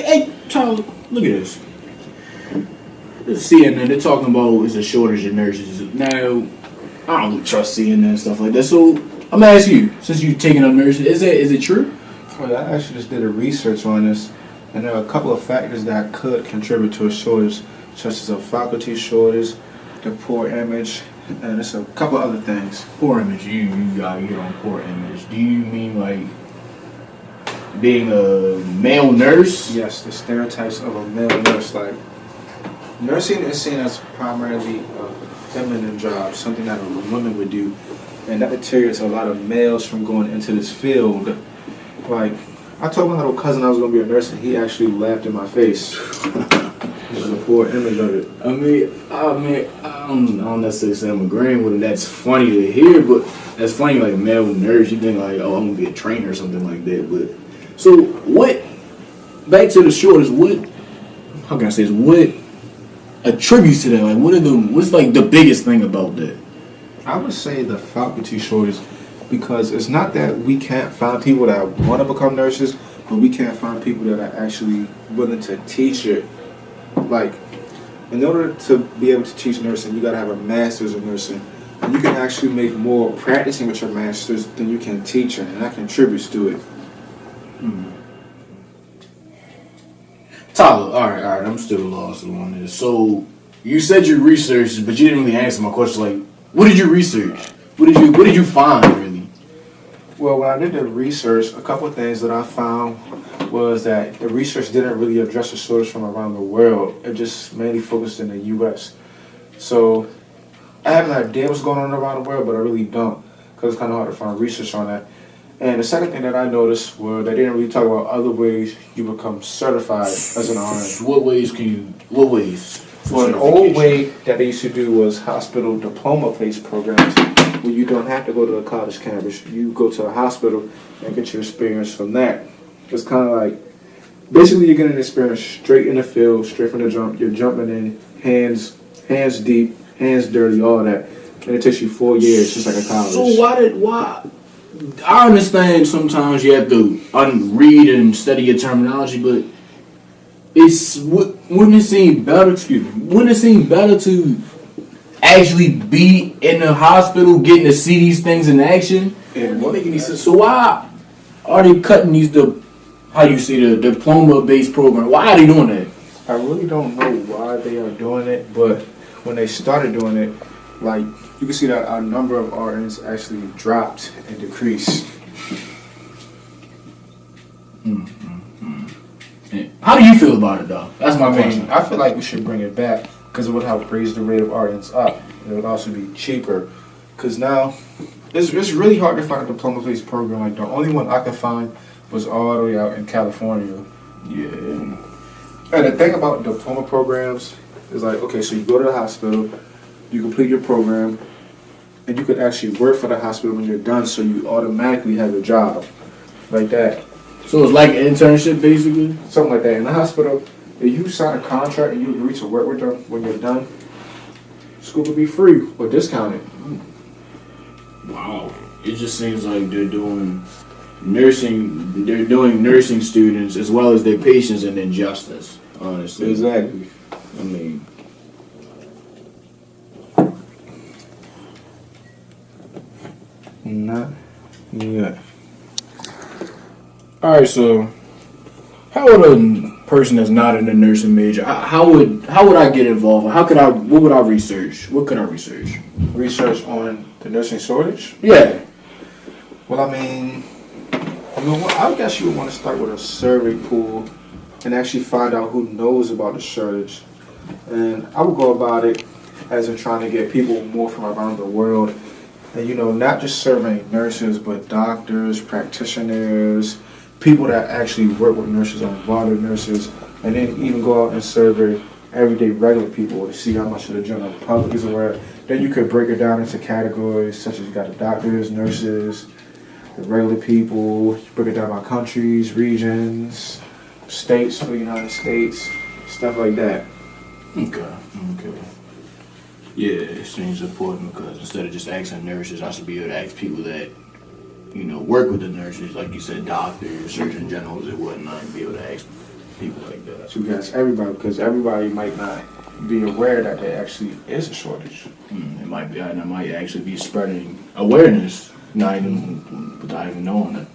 Hey, Tyler, look at this. This is CNN. They're talking about it's a shortage of nurses. Now, I don't trust CNN and stuff like that. So I'm gonna ask you, since you're taking up nursing, is it true? Well, I actually just did a research on this, and there are a couple of factors that could contribute to a shortage, such as a faculty shortage, the poor image, and there's a couple of other things. Poor image. You gotta get on poor image. Do you mean like being a male nurse? Yes, the stereotypes of a male nurse, like nursing is seen as primarily a feminine job, something that a woman would do, and that deteriorates a lot of males from going into this field. Like, I told my little cousin I was going to be a nurse, and he actually laughed in my face. This is a poor image of it. I don't necessarily say I'm agreeing with it. That's funny to hear, but that's funny, like a male nurse, you think like, oh, I'm going to be a trainer or something like that. But so what, back to the shortest, how can I say this, what attributes to that? Like, what's like the biggest thing about that? I would say the faculty shortage, because it's not that we can't find people that want to become nurses, but we can't find people that are actually willing to teach it. Like, in order to be able to teach nursing, you got to have a master's in nursing. And you can actually make more practicing with your master's than you can teaching, and that contributes to it. Tyler, all right, I'm still lost on this. So, you said you researched, but you didn't really answer my question. Like, what did you research? What did you find, really? Well, when I did the research, a couple of things that I found was that the research didn't really address the shortage from around the world. It just mainly focused in the U.S. So I have an idea what's going on around the world, but I really don't, because it's kind of hard to find research on that. And the second thing that I noticed was they didn't really talk about other ways you become certified as an RN. What ways? Well, an old way that they used to do was hospital diploma-based programs, where you don't have to go to a college campus. You go to a hospital and get your experience from that. It's kind of like, basically you're getting experience straight in the field, straight from the jump. You're jumping in, hands deep, hands dirty, all that. And it takes you 4 years, just like a college. So why? I understand sometimes you have to read and study your terminology, but wouldn't it seem better to actually be in the hospital getting to see these things in action? So why are they cutting the diploma-based program? Why are they doing that? I really don't know why they are doing it, but when they started doing it, like, you can see that our number of RNs actually dropped and decreased. How do you feel about it, though? That's my question. I feel like we should bring it back, because it would help raise the rate of RNs up. It would also be cheaper, because now it's really hard to find a diploma-based program. Like, the only one I could find was all the way out in California. Yeah. And the thing about diploma programs is, like, okay, so you go to the hospital, you complete your program, and you could actually work for the hospital when you're done, so you automatically have a job. Like that. So it's like an internship, basically? Something like that. In the hospital, if you sign a contract and you agree to work with them when you're done, school will be free or discounted. Wow. It just seems like they're doing nursing students as well as their patients an injustice, honestly. Exactly. I mean, not yet. Alright, so how would a person that's not in the nursing major, how would I get involved? What would I research? What could I research? Research on the nursing shortage? Yeah. Well, I guess you would want to start with a survey pool and actually find out who knows about the shortage. And I would go about it as in trying to get people more from around the world. And, not just surveying nurses, but doctors, practitioners, people that actually work with nurses or involved with nurses, and then even go out and survey everyday regular people to see how much of the general public is aware. Then you could break it down into categories such as you got the doctors, nurses, the regular people. You break it down by countries, regions, states for the United States, stuff like that. Okay. Yeah, it seems important because instead of just asking nurses, I should be able to ask people that, work with the nurses, like you said, doctors, surgeon generals, and whatnot, and be able to ask people like that. So we ask everybody because everybody might not be aware that there actually is a shortage. It might be, and it might actually be spreading awareness, not even without even knowing it.